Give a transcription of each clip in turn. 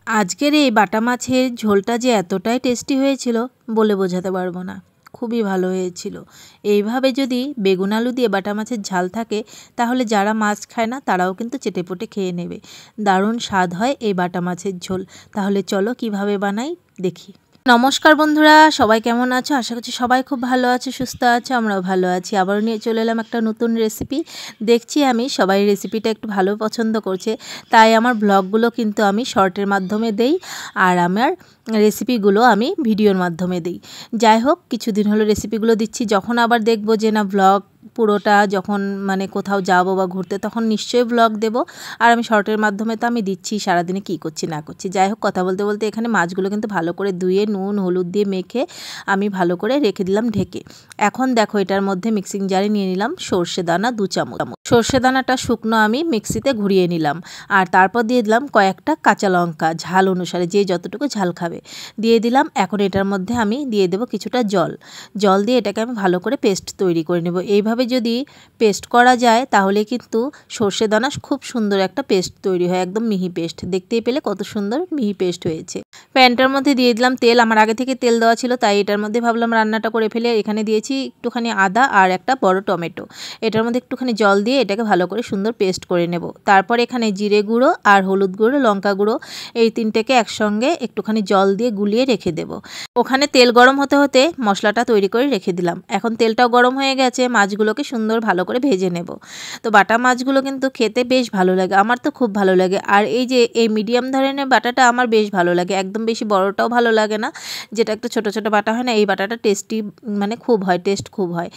আজকের এই বাটা মাছের ঝোলটা যে এতটাই টেস্টি হয়েছিল বলে বোঝাতে পারবো না। খুবই ভালো হয়েছিল। এইভাবে যদি বেগুন আলু দিয়ে বাটা মাছের ঝাল থাকে তাহলে যারা মাছ খায় না তারাও কিন্তু চেটেপুটে খেয়ে নেবে। দারুণ স্বাদ হয় এই বাটা মাছের ঝোল। তাহলে চলো কিভাবে বানাই দেখি। নমস্কার বন্ধুরা, সবাই কেমন আছো? আশা করছি সবাই খুব ভালো আছে, সুস্থ আছে। আমরাও ভালো আছি। আবারও নিয়ে চলে এলাম একটা নতুন রেসিপি। দেখছি আমি সবাই রেসিপিটা একটু ভালো পছন্দ করছে, তাই আমার ব্লগগুলো কিন্তু আমি শর্টের মাধ্যমে দেই, আর আমার রেসিপিগুলো আমি ভিডিওর মাধ্যমে দিই। যাই হোক, কিছুদিন হলো রেসিপিগুলো দিচ্ছি। যখন আবার দেখবো যে না ব্লগ পুরোটা যখন মানে কোথাও যাবো বা ঘুরতে, তখন নিশ্চয়ই ব্লগ দেব। আর আমি শর্টের মাধ্যমে তো আমি দিচ্ছি সারাদিনে কী করছি না করছি। যাই হোক, কথা বলতে বলতে এখানে মাছগুলো কিন্তু ভালো করে ধুয়ে নুন হলুদ দিয়ে মেখে আমি ভালো করে রেখে দিলাম ঢেকে। এখন দেখো, এটার মধ্যে মিক্সিং জারে নিয়ে নিলাম সর্ষে দানা 2 চামচ। সর্ষে দানাটা শুকনো আমি মিক্সিতে ঘুরিয়ে নিলাম, আর তারপর দিয়ে দিলাম কয়েকটা কাঁচা লঙ্কা, ঝাল অনুসারে যে যতটুকু ঝাল খাবে দিয়ে দিলাম। এখন এটার মধ্যে আমি দিয়ে দেবো কিছুটা জল দিয়ে এটাকে আমি ভালো করে পেস্ট তৈরি করে নেব। এইভাবে যদি পেস্ট করা যায় তাহলে কিন্তু সর্ষে দানা খুব সুন্দর একটা পেস্ট তৈরি হয়, একদম মিহি পেস্ট। দেখতেই পেলে কত সুন্দর মিহি পেস্ট হয়েছে। প্যানটার মধ্যে দিয়ে দিলাম তেল। আমার আগে থেকে তেল দেওয়া ছিল, তাই এটার মধ্যে ভাবলাম রান্নাটা করে ফেলে। এখানে দিয়েছি একটুখানি আদা আর একটা বড় টমেটো। এটার মধ্যে একটুখানি জল দিয়ে এটাকে ভালো করে সুন্দর পেস্ট করে নেব। তারপর এখানে জিরে গুঁড়ো আর হলুদ গুঁড়ো, লঙ্কা গুঁড়ো, এই তিনটেকে একসঙ্গে একটুখানি জল দিয়ে গুলিয়ে রেখে দেব। ওখানে তেল গরম হতে হতে মশলাটা তৈরি করে রেখে দিলাম। এখন তেলটাও গরম হয়ে গেছে, মাছগুলোকে সুন্দর ভালো করে ভেজে নেব। তো বাটা মাছগুলো কিন্তু খেতে বেশ ভালো লাগে, আমার তো খুব ভালো লাগে। আর এই যে এই মিডিয়াম ধরনের বাটাটা আমার বেশ ভালো লাগে, একদম বেশি বড়টাও ভালো লাগে না। যেটা একটু ছোট ছোট বাটা হয় না, এই বাটাটা টেস্টি মানে খুব হয়, টেস্ট খুব হয়।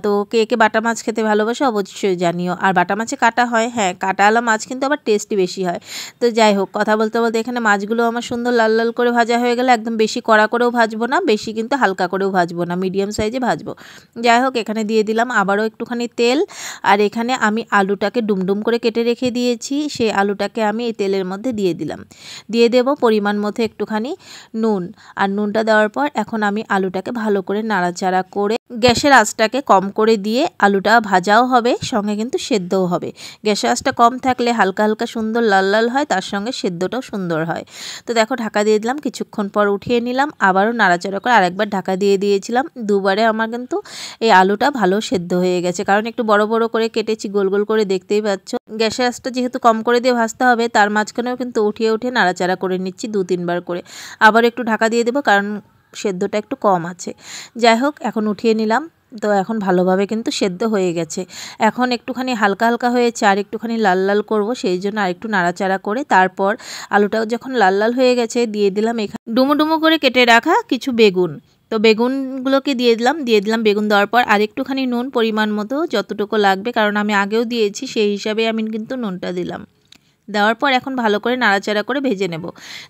তো কে কে বাটা মাছ খেতে ভালোবাসে অবশ্যই জানিও। আর বাটা মাছে কাটা হয়, হ্যাঁ কাটাওয়ালা মাছ কিন্তু আবার টেস্টি বেশি হয়। তো যাই হোক, কথা বলতে বলতে এখানে মাছগুলো আমার সুন্দর লাল লাল করে ভাজা হয়ে গেলে, একদম বেশি কড়া করেও ভাজবো না, বেশি কিন্তু হালকা করেও ভাজবো না, মিডিয়াম সাইজে ভাজবো। যাই হোক, এখানে দিয়ে দিলাম আবারও একটুখানি তেল। আর এখানে আমি আলুটাকে ডুমডুম করে কেটে রেখে দিয়েছি, সেই আলুটাকে আমি এই তেলের মধ্যে দিয়ে দিলাম। দিয়ে দেব পরিমাণ মতো একটুখানি নুন। আর নুনটা দেওয়ার পর এখন আমি আলুটাকে ভালো করে নাড়াচাড়া করে গ্যাসের আঁচটাকে কম করে দিয়ে আলুটা ভাজাও হবে, সঙ্গে কিন্তু সেদ্ধও হবে। গ্যাসের আঁচটা কম থাকলে হালকা হালকা সুন্দর লাল লাল হয়, তার সঙ্গে সেদ্ধটাও সুন্দর হয়। তো দেখো, ঢাকা দিয়ে দিলাম, কিছুক্ষণ পর উঠিয়ে নিলাম, আবারও নাড়াচাড়া করে আরেকবার ঢাকা দিয়ে দিয়েছিলাম। দুবারে আমার কিন্তু এই আলুটা ভালো সেদ্ধ হয়ে গেছে, কারণ একটু বড় বড় করে কেটেছি, গোল গোল করে, দেখতেই পাচ্ছ। গ্যাসের আঁচটা যেহেতু কম করে দিয়ে ভাজতে হবে, তার মাঝখানেও কিন্তু উঠিয়ে উঠিয়ে নাড়াচাড়া করে নিচ্ছি 2-3 বার করে। আবার একটু ঢাকা দিয়ে দেবো, কারণ সেদ্ধটা একটু কম আছে। যাই হোক, এখন উঠিয়ে নিলাম। তো এখন ভালোভাবে কিন্তু সেদ্ধ হয়ে গেছে। এখন একটুখানি হালকা হালকা হয়েছে, আর একটুখানি লাল লাল করব, সেই জন্য আরেকটু নাড়াচাড়া করে তারপর আলুটাও যখন লাল লাল হয়ে গেছে দিয়ে দিলাম এখানে ডুমো ডুমো করে কেটে রাখা কিছু বেগুন। তো বেগুনগুলোকে দিয়ে দিলাম। বেগুন দেওয়ার পর আর একটুখানি নুন পরিমাণ মতো যতটুকু লাগবে, কারণ আমি আগেও দিয়েছি, সেই হিসাবে আমি কিন্তু নুনটা দিলাম। দেওয়ার পর এখন ভালো করে নাড়াচাড়া করে ভেজে নেব।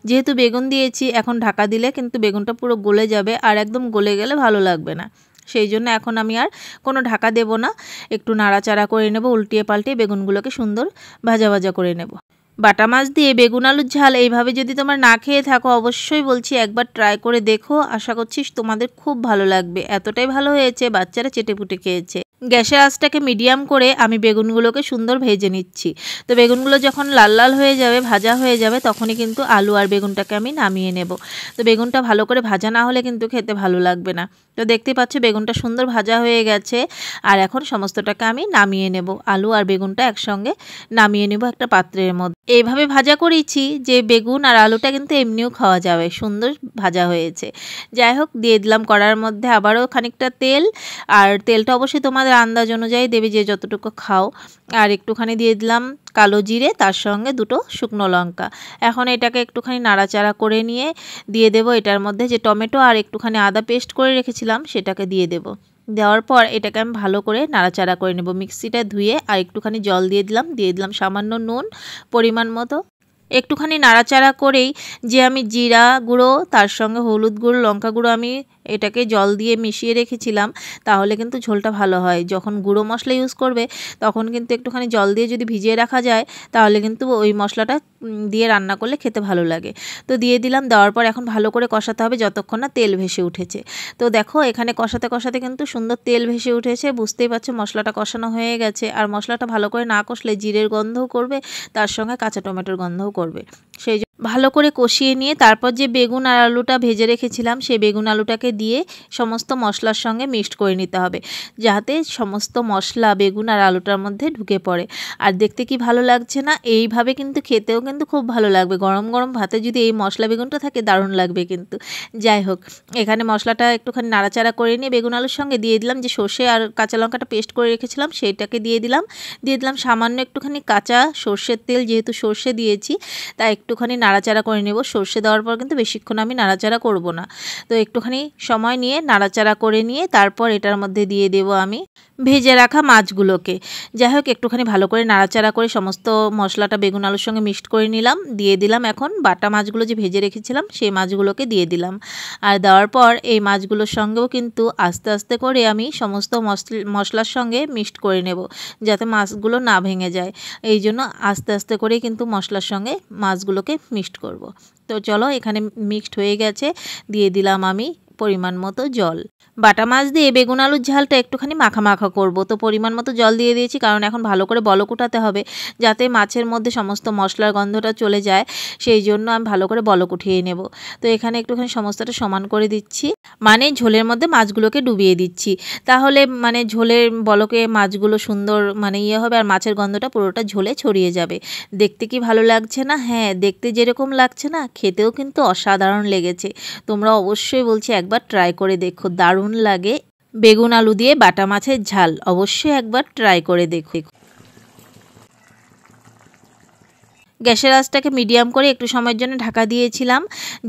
যেহেতু বেগুন দিয়েছি, এখন ঢাকা দিলে কিন্তু বেগুনটা পুরো গলে যাবে, আর একদম গলে গেলে ভালো লাগবে না। সেই জন্য এখন আমি আর কোনো ঢাকা দেব না, একটু নাড়াচাড়া করে নেব, উল্টিয়ে পাল্টিয়ে বেগুনগুলোকে সুন্দর ভাজা ভাজা করে নেব। বাটা মাছ দিয়ে বেগুন আলুর ঝাল এইভাবে যদি তোমরা না খেয়ে থাকো, অবশ্যই বলছি একবার ট্রাই করে দেখো। আশা করছি তোমাদের খুব ভালো লাগবে, এতটাই ভালো হয়েছে বাচ্চারা চেটেপুটে খেয়েছে। গ্যাসের আঁচটাকে মিডিয়াম করে আমি বেগুনগুলোকে সুন্দর ভেজে নিচ্ছি। তো বেগুনগুলো যখন লাল লাল হয়ে যাবে, ভাজা হয়ে যাবে, তখনই কিন্তু আলু আর বেগুনটাকে আমি নামিয়ে নেব। তো বেগুনটা ভালো করে ভাজা না হলে কিন্তু খেতে ভালো লাগবে না। তো দেখতে পাচ্ছ বেগুনটা সুন্দর ভাজা হয়ে গেছে, আর এখন সমস্তটাকে আমি নামিয়ে নেব। আলু আর বেগুনটা একসঙ্গে নামিয়ে নেব একটা পাত্রের মধ্যে। এইভাবে ভাজা করেছি যে বেগুন আর আলুটা কিন্তু এমনিও খাওয়া যাবে, সুন্দর ভাজা হয়েছে। যাই হোক, দিয়ে দিলাম কড়ার মধ্যে আবারও খানিকটা তেল। আর তেলটা অবশ্যই তোমাদের আন্দাজ অনুযায়ী দেবে, যে যতটুকু খাও। আর একটুখানি দিয়ে দিলাম কালো জিরে, তার সঙ্গে 2টো শুকনো লঙ্কা। এখন এটাকে একটুখানি নাড়াচাড়া করে নিয়ে দিয়ে দেব এটার মধ্যে যে টমেটো আর একটুখানি আদা পেস্ট করে রেখেছিলাম, সেটাকে দিয়ে দেব। দেওয়ার পর এটাকে আমি ভালো করে নাড়াচাড়া করে নেব। মিক্সিটা ধুয়ে আর একটুখানি জল দিয়ে দিলাম সামান্য নুন পরিমাণ মতো। একটুখানি নাড়াচাড়া করেই যে আমি জিরা গুঁড়ো, তার সঙ্গে হলুদ গুঁড়ো, লঙ্কা গুঁড়ো আমি এটাকে জল দিয়ে মিশিয়ে রেখেছিলাম, তাহলে কিন্তু ঝোলটা ভালো হয়। যখন গুঁড়ো মশলা ইউজ করবে তখন কিন্তু একটুখানি জল দিয়ে যদি ভিজিয়ে রাখা যায়, তাহলে কিন্তু ওই মশলাটা দিয়ে রান্না করলে খেতে ভালো লাগে। তো দিয়ে দিলাম, দেওয়ার পর এখন ভালো করে কষাতে হবে যতক্ষণ না তেল ভেসে উঠেছে। তো দেখো, এখানে কষাতে কষাতে কিন্তু সুন্দর তেল ভেসে উঠেছে, বুঝতেই পারছো মশলাটা কষানো হয়ে গেছে। আর মশলাটা ভালো করে না কষলে জিরের গন্ধও করবে, তার সঙ্গে কাঁচা টমেটোর গন্ধও করবে। সেই ভালো করে কষিয়ে নিয়ে তারপর যে বেগুন আর আলুটা ভেজে রেখেছিলাম সেই বেগুন আলুটাকে দিয়ে সমস্ত মশলার সঙ্গে মিক্সড করে নিতে হবে, যাতে সমস্ত মশলা বেগুন আর আলুটার মধ্যে ঢুকে পড়ে। আর দেখতে কি ভালো লাগছে না? এইভাবে কিন্তু খেতেও কিন্তু খুব ভালো লাগবে। গরম গরম ভাতে যদি এই মশলা বেগুনটা থাকে দারুণ লাগবে কিন্তু। যাই হোক, এখানে মশলাটা একটুখানি নাড়াচাড়া করে নিয়ে বেগুন আলুর সঙ্গে দিয়ে দিলাম যে সর্ষে আর কাঁচা লঙ্কাটা পেস্ট করে রেখেছিলাম সেইটাকে দিয়ে দিলাম সামান্য একটুখানি কাঁচা সর্ষের তেল, যেহেতু সর্ষে দিয়েছি তাই একটুখানি নাড়াচাড়া করে নেব। সর্ষে দেওয়ার পর কিন্তু বেশিক্ষণ আমি নাড়াচাড়া করব না, তো একটুখানি সময় নিয়ে নাড়াচাড়া করে নিয়ে তারপর এটার মধ্যে দিয়ে দেব আমি ভেজে রাখা মাছগুলোকে। যাই হোক, একটুখানি ভালো করে নাড়াচাড়া করে সমস্ত মশলাটা বেগুন আলুর সঙ্গে মিক্সড করে নিলাম, দিয়ে দিলাম এখন বাটা মাছগুলো যে ভেজে রেখেছিলাম সেই মাছগুলোকে দিয়ে দিলাম। আর দেওয়ার পর এই মাছগুলোর সঙ্গেও কিন্তু আস্তে আস্তে করে আমি সমস্ত মশলার সঙ্গে মিক্সড করে নেব, যাতে মাছগুলো না ভেঙে যায়। এই জন্য আস্তে আস্তে করেই কিন্তু মশলার সঙ্গে মাছগুলোকে মিক্সড করব। তো চলো, এখানে মিক্সড হয়ে গেছে, দিয়ে দিলাম আমি পরিমাণ মতো জল। বাটা মাছ দিয়ে বেগুন আলুর ঝালটা একটুখানি মাখা মাখা করব, তো পরিমাণ মতো জল দিয়ে দিয়েছি, কারণ এখন ভালো করে বলক উঠাতে হবে যাতে মাছের মধ্যে সমস্ত মশলার গন্ধটা চলে যায়, সেই জন্য আমি ভালো করে বলক উঠিয়ে নেব। তো এখানে একটুখানি সমস্তটা সমান করে দিচ্ছি, মানে ঝোলের মধ্যে মাছগুলোকে ডুবিয়ে দিচ্ছি, তাহলে মানে ঝোলের বলকে মাছগুলো সুন্দর মানে হবে আর মাছের গন্ধটা পুরোটা ঝোলে ছড়িয়ে যাবে। দেখতে কি ভালো লাগছে না? হ্যাঁ, দেখতে যেরকম লাগছে না, খেতেও কিন্তু অসাধারণ লেগেছে। তোমরা অবশ্যই বলছি একবার ট্রাই করে দেখো, দারুণ লাগে বেগুন আলু দিয়ে বাটা মাছের ঝাল। অবশ্যই একবার ট্রাই করে দেখো। গ্যাসের আঁচটাকে মিডিয়াম করে একটু সময়ের জন্য ঢাকা দিয়েছিলাম,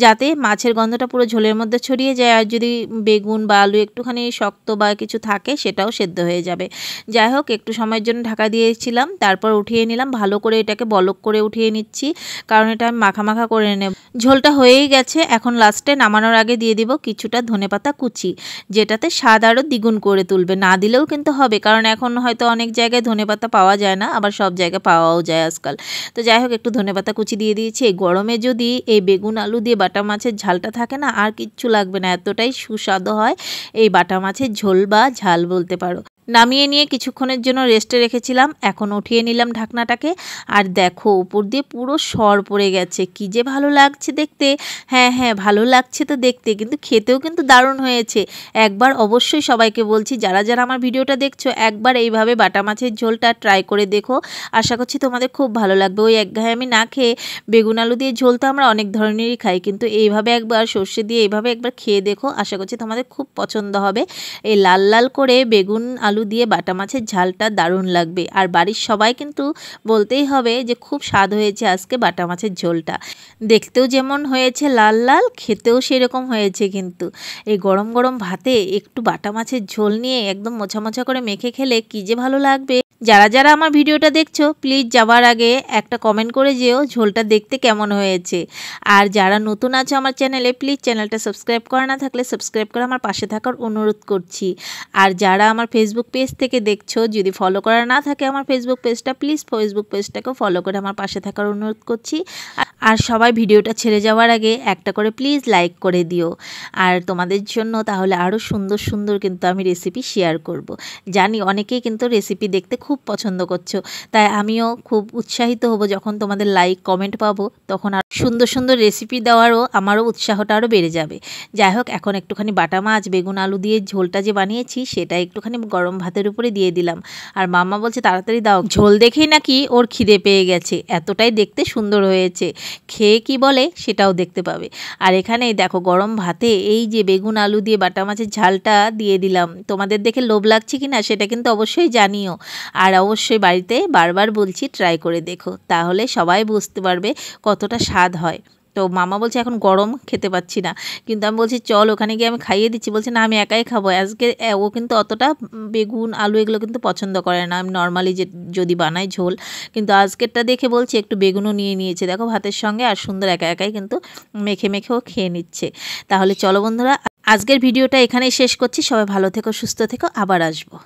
যাতে মাছের গন্ধটা পুরো ঝোলের মধ্যে ছড়িয়ে যায়, আর যদি বেগুন বা আলু একটুখানি শক্ত বা কিছু থাকে সেটাও সেদ্ধ হয়ে যাবে। যাই হোক, একটু সময়ের জন্য ঢাকা দিয়েছিলাম, তারপর উঠিয়ে নিলাম, ভালো করে এটাকে বলক করে উঠিয়ে নিচ্ছি, কারণ এটা আমি মাখা মাখা করে নেব। ঝোলটা হয়েই গেছে, এখন লাস্টে নামানোর আগে দিয়ে দিব কিছুটা ধনেপাতা কুচি, যেটাতে স্বাদ আরও দ্বিগুণ করে তুলবে। না দিলেও কিন্তু হবে, কারণ এখন হয়তো অনেক জায়গায় ধনেপাতা পাওয়া যায় না, আবার সব জায়গায় পাওয়াও যায় আজকাল। তো যাই হোক, একটু ধনেপাতা কুচি দিয়ে দিয়েছি। এই গরমে যদি এই বেগুন আলু দিয়ে বাটা মাছের ঝালটা থাকে না, আর কিচ্ছু লাগবে না, এতটাই সুস্বাদু হয় এই বাটা মাছের ঝোল বা ঝাল বলতে পারো। নামিয়ে নিয়ে কিছুক্ষণের জন্য রেস্টে রেখেছিলাম, এখন উঠিয়ে নিলাম ঢাকনাটাকে, আর দেখো উপর দিয়ে পুরো সর পড়ে গেছে, কি যে ভালো লাগছে দেখতে। হ্যাঁ হ্যাঁ, ভালো লাগছে তো দেখতে, কিন্তু খেতেও কিন্তু দারুণ হয়েছে। একবার অবশ্যই সবাইকে বলছি, যারা যারা আমার ভিডিওটা দেখছো, একবার এইভাবে বাটা মাছের ঝোলটা ট্রাই করে দেখো, আশা করছি তোমাদের খুব ভালো লাগবে। ওই একঘেয়েমি না খেয়ে বেগুন আলু দিয়ে ঝোল তো আমরা অনেক ধরনেরই খাই, কিন্তু এইভাবে একবার সর্ষে দিয়ে এইভাবে একবার খেয়ে দেখো, আশা করছি তোমাদের খুব পছন্দ হবে। এই লাল লাল করে বেগুন আলু দিয়ে বাটা মাছের ঝালটা দারুণ লাগবে, আর বাড়ির সবাই কিন্তু বলতেই হবে যে খুব স্বাদ হয়েছে আজকে বাটা মাছের ঝোলটা। দেখতেও যেমন হয়েছে লাল লাল, খেতেও সেরকম হয়েছে। কিন্তু এই গরম গরম ভাতে একটু বাটা মাছের ঝোল নিয়ে একদম মোছা মোছা করে মেখে খেলে কি যে ভালো লাগবে। যারা যারা আমার ভিডিওটা দেখছো, প্লিজ যাবার আগে একটা কমেন্ট করে যেও ঝোলটা দেখতে কেমন হয়েছে। আর যারা নতুন আছো আমার চ্যানেলে, প্লিজ চ্যানেলটা সাবস্ক্রাইব করা না থাকলে সাবস্ক্রাইব করে আমার পাশে থাকার অনুরোধ করছি। আর যারা আমার ফেসবুক পেজ থেকে দেখছো, যদি ফলো করা না থাকে আমার ফেসবুক পেজটা, প্লিজ ফেসবুক পেজটাকেও ফলো করে আমার পাশে থাকার অনুরোধ করছি। আর সবাই ভিডিওটা ছেড়ে যাওয়ার আগে একটা করে প্লিজ লাইক করে দিও। আর তোমাদের জন্য তাহলে আরও সুন্দর সুন্দর কিন্তু আমি রেসিপি শেয়ার করব। জানি অনেকেই কিন্তু রেসিপি দেখতে খুব পছন্দ করছো, তাই আমিও খুব উৎসাহিত হব যখন তোমাদের লাইক কমেন্ট পাবো, তখন আর সুন্দর সুন্দর রেসিপি দেওয়ারও আমারও উৎসাহটা আরও বেড়ে যাবে। যাই হোক, এখন একটুখানি বাটা মাছ বেগুন আলু দিয়ে ঝোলটা যে বানিয়েছি সেটা একটুখানি গরম ভাতের উপরে দিয়ে দিলাম। আর মাম্মা বলছে তাড়াতাড়ি দাও, ঝোল দেখেই নাকি ওর খিদে পেয়ে গেছে, এতটাই দেখতে সুন্দর হয়েছে। খেয়ে কি বলে সেটাও দেখতে পাবে। আর এখানেই দেখো গরম ভাতে এই যে বেগুন আলু দিয়ে বাটা মাছের ঝালটা দিয়ে দিলাম। তোমাদের দেখে লোভ লাগছে কিনা সেটা কিন্তু অবশ্যই জানিও। আর অবশ্যই বাড়িতে বারবার বলছি ট্রাই করে দেখো, তাহলে সবাই বুঝতে পারবে কতটা স্বাদ হয়। তো মামা বলছে এখন গরম খেতে পাচ্ছি না, কিন্তু আমি বলছি চল ওখানে গিয়ে আমি খাইয়ে দিচ্ছি। বলছে না আমি একাই খাবো আজকে। ও কিন্তু অতটা বেগুন আলু এগুলো কিন্তু পছন্দ করে না, আমি নর্মালি যে যদি বানাই ঝোল, কিন্তু আজকেরটা দেখে বলছে একটু বেগুনও নিয়ে নিয়েছে দেখো ভাতের সঙ্গে, আর সুন্দর একা একাই কিন্তু মেখে মেখেও খেয়ে নিচ্ছে। তাহলে চলো বন্ধুরা, আজকের ভিডিওটা এখানেই শেষ করছি। সবাই ভালো থেকো, সুস্থ থেকো, আবার আসবো।